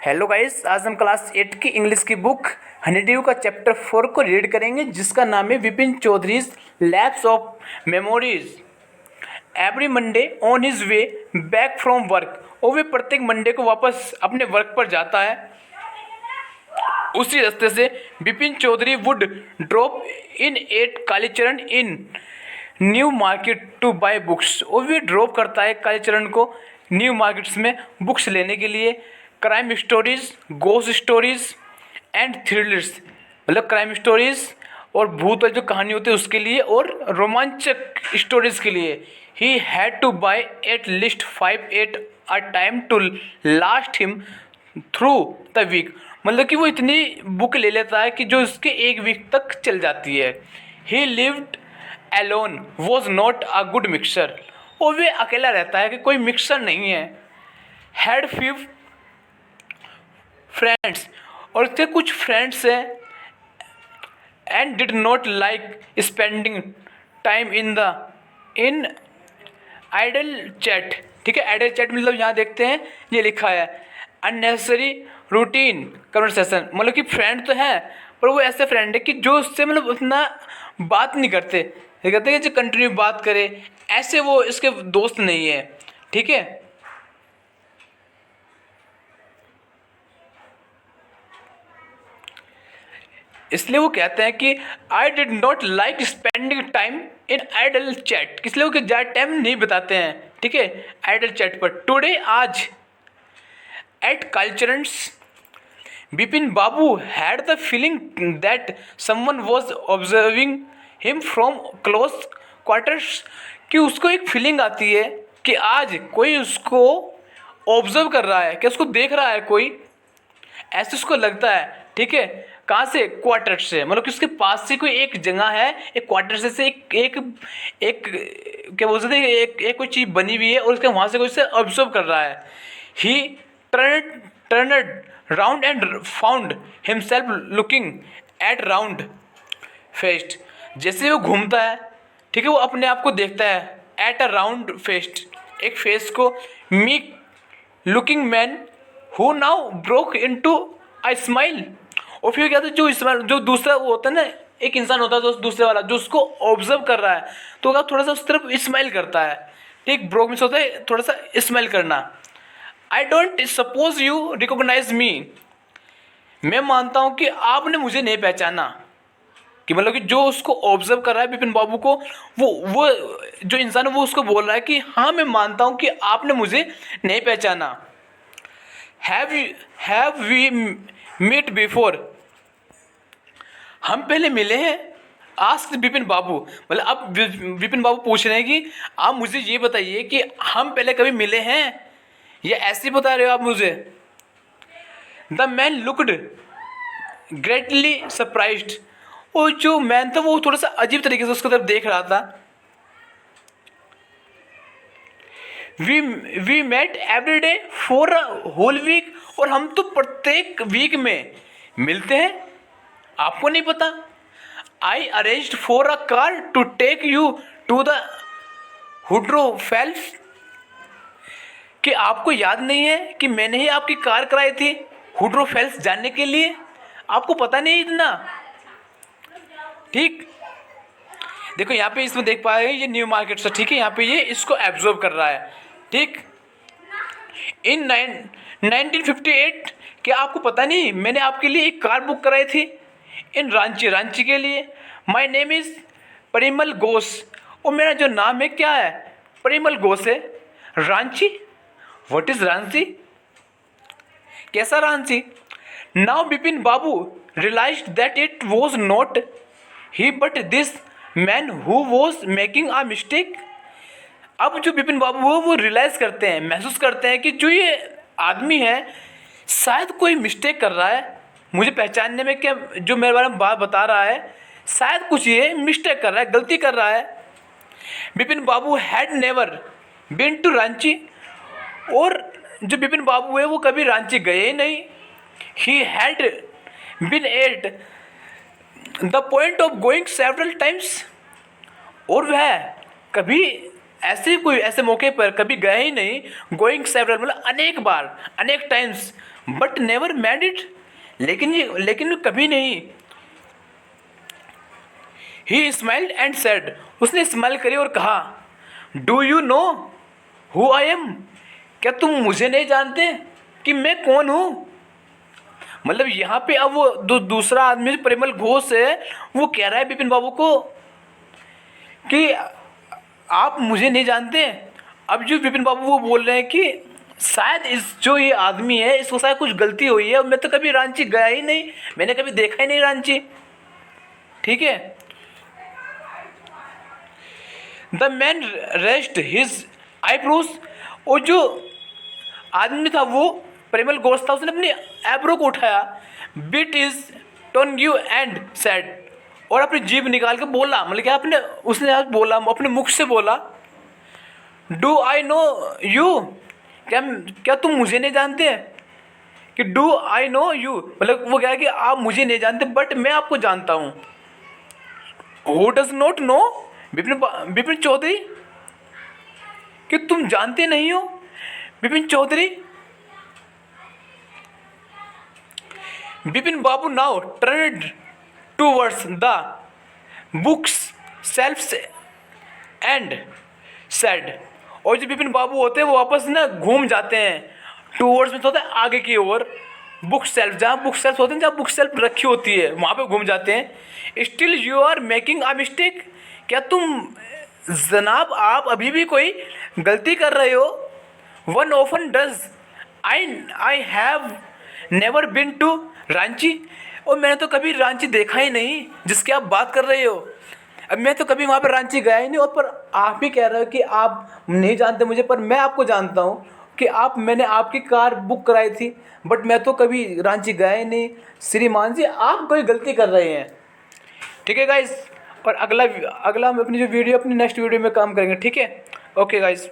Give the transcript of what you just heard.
Hello guys, आज हम class 8 की इंग्लिश की बुक हनीड्यू का चैप्टर 4 को रीड करेंगे, जिसका नाम है Vipin Chaudhari's lapse of memories. Every Monday on his way back from work, और वे प्रत्येक मंडे को वापस अपने वर्क पर जाता है। उसी रास्ते से Vipin Chaudhari would drop in at Kalicharan in New Market to buy books, और वे ड्रॉप करता है कालीचरण को न्यू मार्केट्स में बुक्स लेने के लिए। Crime stories, ghost stories and thrillers, मतलब क्राइम स्टोरीज और भूत वाली जो कहानी होती है उसके लिए, और रोमांचक स्टोरीज के लिए। He had to buy at least 5 at a time to last him through the week, मतलब कि वो इतनी बुक ले लेता है कि जो उसके एक वीक तक चल जाती है। He lived alone was not a good mixer, और वे अकेला रहता है कि कोई मिक्सर नहीं है। हैड फ्यू फ्रेंड्स, और उसके कुछ फ्रेंड्स हैं। And did not like spending time in idle chat. ठीक है, आइडल चैट मतलब यहाँ देखते हैं ये लिखा है अननेसेसरी रूटीन कन्वर्सेशन, मतलब कि फ्रेंड तो है पर वो ऐसे फ्रेंड है कि जो उससे मतलब उतना बात नहीं करते, ये कहते हैं कि जो कंटिन्यू बात करे, ऐसे वो इसके दोस्त नहीं है। ठीक है, इसलिए वो कहते हैं कि I did not like spending time in idle chat, इसलिए वो ज़्यादा टाइम नहीं बताते हैं। ठीक है, आइडल चैट पर। टुडे आज at culturns Vipin Babu had the feeling that someone was observing him from close quarters, कि उसको एक फीलिंग आती है कि आज कोई उसको ऑब्जर्व कर रहा है, कि उसको देख रहा है कोई, ऐसे उसको लगता है। ठीक है, कहाँ से? क्वार्टर से, मतलब कि उसके पास से कोई एक जगह है, एक क्वार्टर से एक एक एक क्या बोल सकते हैं, एक कोई चीज़ बनी हुई है और उसके वहाँ से कोई उसे ऑब्जर्व कर रहा है। He turned round and found himself looking at round fest, जैसे वो घूमता है, ठीक है, वो अपने आप को देखता है एट अ राउंड फेस्ट, एक फेस को। Meek looking man who now broke into a smile, और फिर क्या था, जो स्माइल, जो दूसरा वो होता है ना, एक इंसान होता है तो दूसरे वाला जो उसको ऑब्जर्व कर रहा है, तो क्या थोड़ा सा उस तरफ स्माइल करता है। ठीक, ब्रोक मीन्स होता है थोड़ा सा स्माइल करना। I don't suppose you recognise me, मैं मानता हूँ कि आपने मुझे नहीं पहचाना, कि मतलब कि जो उसको ऑब्जर्व कर रहा है विपिन बाबू को, वो जो इंसान है वो उसको बोल रहा है कि हाँ मैं मानता हूँ कि आपने मुझे नहीं पहचाना। हैव वी मीट बिफोर, हम पहले मिले हैं? आस्क्ड विपिन बाबू, मतलब अब विपिन बाबू पूछ रहे हैं कि आप मुझे ये बताइए कि हम पहले कभी मिले हैं, या ऐसे ही बता रहे हो आप मुझे? The man looked greatly surprised, और जो मैन था वो थोड़ा सा अजीब तरीके से उसकी तरफ देख रहा था। We met every day for a whole week, और हम तो प्रत्येक वीक में मिलते हैं, आपको नहीं पता? I arranged for a car to take you to the Hundru Falls, कि आपको याद नहीं है कि मैंने ही आपकी कार कराई थी हुड्रो फेल्स जाने के लिए? आपको पता नहीं इतना? ठीक, देखो यहाँ पे इसमें देख पाएंगे ये न्यू मार्केट से, ठीक है, यहाँ पे ये इसको एब्जॉर्ब कर रहा है। ठीक, इन 1958, क्या आपको पता नहीं मैंने आपके लिए एक कार बुक कराई थी इन रांची के लिए? My name is Parimal Ghosh, और मेरा जो नाम है क्या है? परिमल घोष है। Ranchi, what is Ranchi? कैसा Ranchi? Now Vipin Babu realised that it was not he but this man who was making a mistake. अब जो विपिन बाबू है वो रियलाइज़ करते हैं, महसूस करते हैं कि जो ये आदमी है शायद कोई मिस्टेक कर रहा है मुझे पहचानने में, क्या जो मेरे बारे में बात बता रहा है शायद कुछ ये मिस्टेक कर रहा है, गलती कर रहा है। Vipin Babu had never been to Ranchi, और जो विपिन बाबू है वो कभी रांची गए ही नहीं। He had been at the point of going several times, और वह कभी ऐसे कोई ऐसे मौके पर कभी गए ही नहीं। गोइंग सेवरल मतलब अनेक बार, अनेक times, but never mad it, लेकिन कभी नहीं। ही स्माइल्ड एंड सेड, उसने स्माइल करी और कहा, do you know who I am, क्या तुम मुझे नहीं जानते कि मैं कौन हूँ। मतलब यहाँ पे अब वो दूसरा आदमी परिमल घोष है, वो कह रहा है विपिन बाबू को कि आप मुझे नहीं जानते। अब जो विपिन बाबू वो बोल रहे हैं कि शायद इस जो ये आदमी है इसको शायद कुछ गलती हुई है, मैं तो कभी रांची गया ही नहीं, मैंने कभी देखा ही नहीं रांची, ठीक है। The man rest his eyebrows, और जो आदमी था वो परिमल घोष था, उसने अपनी आईब्रो को उठाया, bit is tone you and said, और अपनी जीभ निकाल के बोला, मतलब क्या अपने उसने आज बोला, अपने मुख से बोला, डू आई नो यू, क्या तुम मुझे नहीं जानते, कि डू आई नो यू, मतलब वो क्या है कि आप मुझे नहीं जानते बट मैं आपको जानता हूँ। Who does not know, Vipin Chaudhary, कि तुम जानते नहीं हो Vipin Chaudhary. Vipin Babu now turned towards the books shelves and said, और जो विपिन बाबू होते हैं वो वापस ना घूम जाते हैं, टूवर्ड्स में तो होता है आगे की ओर, बुक शेल्फ, जहाँ बुक शेल्फ होते हैं, जहाँ बुक शेल्फ रखी होती है वहाँ पे घूम जाते हैं। Still you are making a mistake, क्या तुम जनाब आप अभी भी कोई गलती कर रहे हो। One often does, I have never been to Ranchi, और मैंने तो कभी रांची देखा ही नहीं जिसकी आप बात कर रहे हो। अब मैं तो कभी वहाँ पर रांची गया ही नहीं, और पर आप ही कह रहे हो कि आप नहीं जानते मुझे, पर मैं आपको जानता हूँ कि मैंने आपकी कार बुक कराई थी, बट मैं तो कभी रांची गया ही नहीं। श्रीमान जी आप कोई गलती कर रहे हैं, ठीक है गाइस। और अगला हम अपनी जो वीडियो अपनी नेक्स्ट वीडियो में काम करेंगे, ठीक है। Okay guys.